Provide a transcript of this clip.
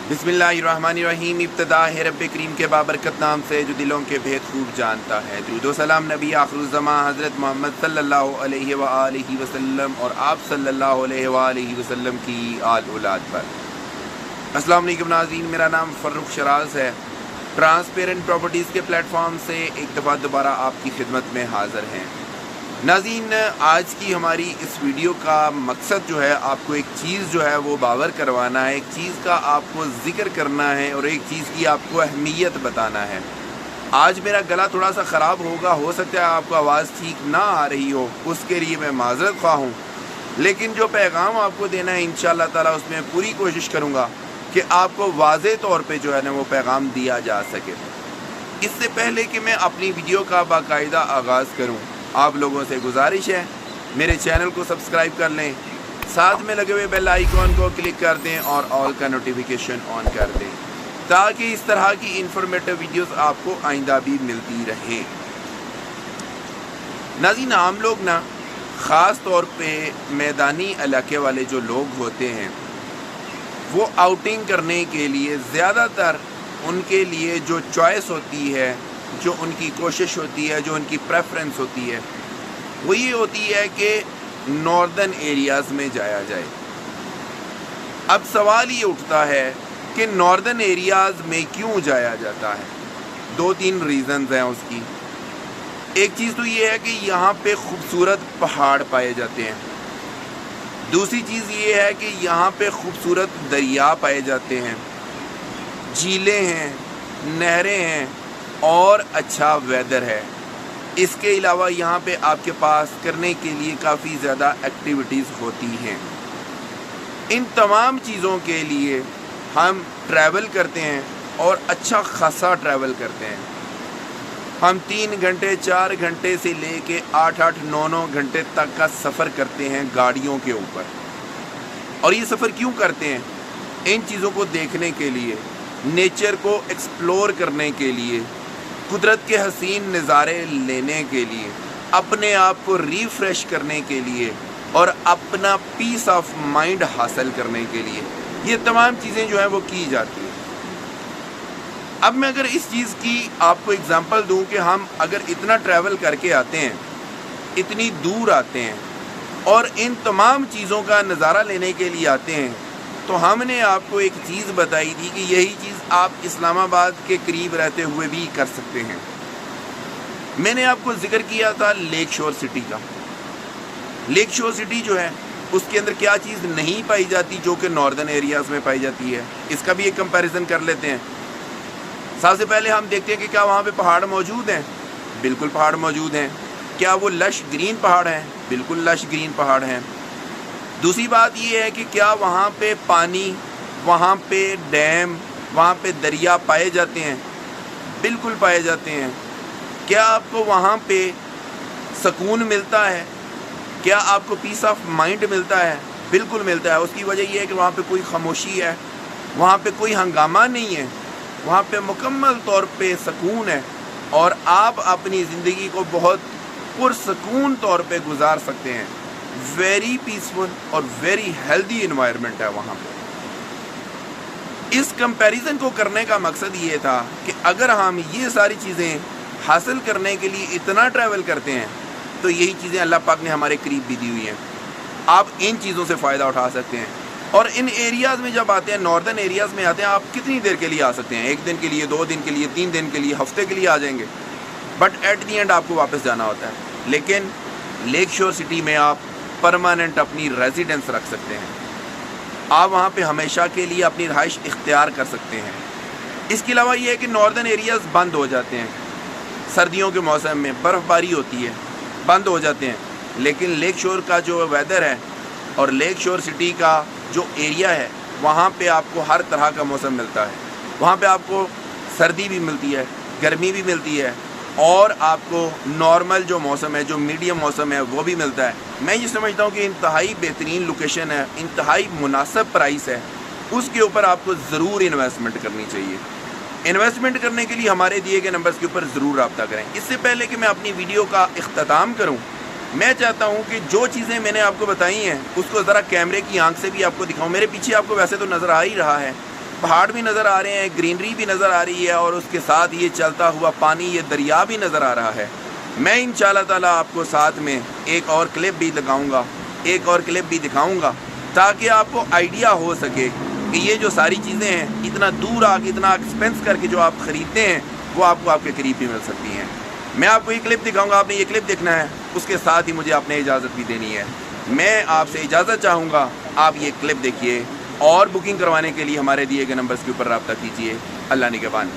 बिस्मिल्लाहिर्रहमानिर्रहीम। इब्तिदा है रब्बे करीम के बाबरकत नाम से जो दिलों के भेद खूब जानता है। दुरूद व सलाम नबी आखिरुज़्ज़मां हज़रत मोहम्मद सल्लल्लाहु अलैहि व आलिहि वसल्लम और आप सल्लल्लाहु अलैहि व आलिहि वसल्लम की आल औलाद पर। अस्सलाम वालेकुम नाज़रीन, मेरा नाम फ़र्रुख शराज़ है। ट्रांसपेरेंट प्रॉपर्टीज़ के प्लेटफॉर्म से एक दफ़ा दोबारा आपकी खिदमत में हाज़िर हैं। नाज़रीन, आज की हमारी इस वीडियो का मकसद जो है, आपको एक चीज़ जो है वो बावर करवाना है, एक चीज़ का आपको ज़िक्र करना है और एक चीज़ की आपको अहमियत बताना है। आज मेरा गला थोड़ा सा ख़राब होगा, हो सकता है आपको आवाज़ ठीक ना आ रही हो, उसके लिए मैं माज़रत ख़्वाह हूँ। लेकिन जो पैगाम आपको देना है इंशाअल्लाह ताला उसमें पूरी कोशिश करूँगा कि आपको वाज़े तौर पे जो है ना वो पैगाम दिया जा सके। इससे पहले कि मैं अपनी वीडियो का बाकायदा आगाज़ करूँ, आप लोगों से गुजारिश है मेरे चैनल को सब्सक्राइब कर लें, साथ में लगे हुए बेल आइकॉन को क्लिक कर दें और ऑल का नोटिफिकेशन ऑन कर दें ताकि इस तरह की इंफॉर्मेटिव वीडियोस आपको आइंदा भी मिलती रहे। नाज़रीन, हम लोग ना ख़ास तौर पे मैदानी इलाके वाले जो लोग होते हैं वो आउटिंग करने के लिए ज़्यादातर उनके लिए जो चॉइस होती है, जो उनकी कोशिश होती है, जो उनकी प्रेफरेंस होती है, वो ये होती है कि नॉर्दर्न एरियाज़ में जाया जाए। अब सवाल ये उठता है कि नॉर्दर्न एरियाज़ में क्यों जाया जाता है। दो तीन रीज़न्स हैं उसकी। एक चीज़ तो ये है कि यहाँ पे खूबसूरत पहाड़ पाए जाते हैं। दूसरी चीज़ ये है कि यहाँ पे खूबसूरत दरिया पाए जाते हैं, झीलें हैं, नहरें हैं और अच्छा वेदर है। इसके अलावा यहाँ पे आपके पास करने के लिए काफ़ी ज़्यादा एक्टिविटीज़ होती हैं। इन तमाम चीज़ों के लिए हम ट्रैवल करते हैं और अच्छा खासा ट्रैवल करते हैं। हम 3 घंटे 4 घंटे से लेके 8-8 9-9 घंटे तक का सफ़र करते हैं गाड़ियों के ऊपर। और ये सफ़र क्यों करते हैं? इन चीज़ों को देखने के लिए, नेचर को एक्सप्लोर करने के लिए, कुदरत के हसीन नज़ारे लेने के लिए, अपने आप को रिफ़्रेश करने के लिए और अपना पीस ऑफ माइंड हासिल करने के लिए ये तमाम चीज़ें जो हैं वो की जाती हैं। अब मैं अगर इस चीज़ की आपको एग्ज़ाम्पल दूं कि हम अगर इतना ट्रैवल करके आते हैं, इतनी दूर आते हैं और इन तमाम चीज़ों का नज़ारा लेने के लिए आते हैं, तो हमने आपको एक चीज़ बताई थी कि यही चीज़ आप इस्लामाबाद के करीब रहते हुए भी कर सकते हैं। मैंने आपको जिक्र किया था लेक शोर सिटी का। लेक शोर सिटी जो है उसके अंदर क्या चीज़ नहीं पाई जाती जो कि नॉर्दर्न एरियाज़ में पाई जाती है, इसका भी एक कंपैरिजन कर लेते हैं। सबसे पहले हम देखते हैं कि क्या वहाँ पे पहाड़ मौजूद हैं? बिल्कुल पहाड़ मौजूद हैं। क्या वो लश ग्रीन पहाड़ हैं? बिल्कुल लश ग्रीन पहाड़ हैं। दूसरी बात ये है कि क्या वहाँ पे पानी, वहाँ पे डैम, वहाँ पे दरिया पाए जाते हैं? बिल्कुल पाए जाते हैं। क्या आपको वहाँ पे सुकून मिलता है? क्या आपको पीस ऑफ माइंड मिलता है? बिल्कुल मिलता है। उसकी वजह यह है कि वहाँ पे कोई खामोशी है, वहाँ पे कोई हंगामा नहीं है, वहाँ पे मुकम्मल तौर पे सुकून है और आप अपनी ज़िंदगी को बहुत पुरसकून तौर पे गुजार सकते हैं। वेरी पीसफुल और वेरी हेल्दी एनवायरनमेंट है वहाँ पे। इस कंपैरिजन को करने का मकसद ये था कि अगर हम ये सारी चीज़ें हासिल करने के लिए इतना ट्रैवल करते हैं तो यही चीज़ें अल्लाह पाक ने हमारे करीब भी दी हुई हैं। आप इन चीज़ों से फ़ायदा उठा सकते हैं। और इन एरियाज़ में जब आते हैं, नॉर्दर्न एरियाज़ में आते हैं, आप कितनी देर के लिए आ सकते हैं? 1 दिन के लिए, 2 दिन के लिए, 3 दिन के लिए, हफ्ते के लिए आ जाएंगे, बट एट दी एंड आपको वापस जाना होता है। लेकिन लेक शोर सिटी में आप परमानेंट अपनी रेजिडेंस रख सकते हैं। आप वहाँ पे हमेशा के लिए अपनी रहाइश इख्तियार कर सकते हैं। इसके अलावा ये है कि नॉर्दर्न एरियाज़ बंद हो जाते हैं, सर्दियों के मौसम में बर्फ़बारी होती है, बंद हो जाते हैं। लेकिन लेक शोर का जो वेदर है और लेक शोर सिटी का जो एरिया है, वहाँ पे आपको हर तरह का मौसम मिलता है। वहाँ पे आपको सर्दी भी मिलती है, गर्मी भी मिलती है और आपको नॉर्मल जो मौसम है, जो मीडियम मौसम है, वो भी मिलता है। मैं ये समझता हूँ कि इंतहाई बेहतरीन लोकेशन है, इंतहाई मुनासिब प्राइस है, उसके ऊपर आपको ज़रूर इन्वेस्टमेंट करनी चाहिए। इन्वेस्टमेंट करने के लिए हमारे दिए गए नंबर्स के ऊपर ज़रूर रब्ता करें। इससे पहले कि मैं अपनी वीडियो का इख्तिताम करूँ, मैं चाहता हूँ कि जो चीज़ें मैंने आपको बताई हैं उसको ज़रा कैमरे की आंख से भी आपको दिखाऊँ। मेरे पीछे आपको वैसे तो नज़र आ ही रहा है پہاڑ بھی نظر آ رہے ہیں، گرینری بھی نظر آ رہی ہے، اور اس کے ساتھ یہ چلتا ہوا پانی، یہ دریا بھی نظر آ رہا ہے۔ میں انشاءاللہ تعالیٰ آپ کو ساتھ میں ایک اور کلپ بھی لگاؤں گا، ایک اور کلپ بھی دکھاؤں گا، تاکہ آپ کو آئیڈیا ہو سکے کہ یہ جو ساری چیزیں ہیں اتنا دور آ کے، اتنا ایکسپینس کر کے جو آپ خریدتے ہیں، وہ آپ کو آپ کے قریب بھی مل سکتی ہیں۔ میں آپ کو یہ کلپ دکھاؤں گا، آپ نے یہ کلپ دیکھنا ہے، اس کے ساتھ ہی مجھے آپ نے اجازت بھی دینی ہے۔ میں آپ سے اجازت چاہوں گا، آپ یہ کلپ دیکھیے، اور بکنگ کروانے کے لیے ہمارے دیے گئے نمبرز کے اوپر رابطہ کیجیے۔ اللہ نگہبان۔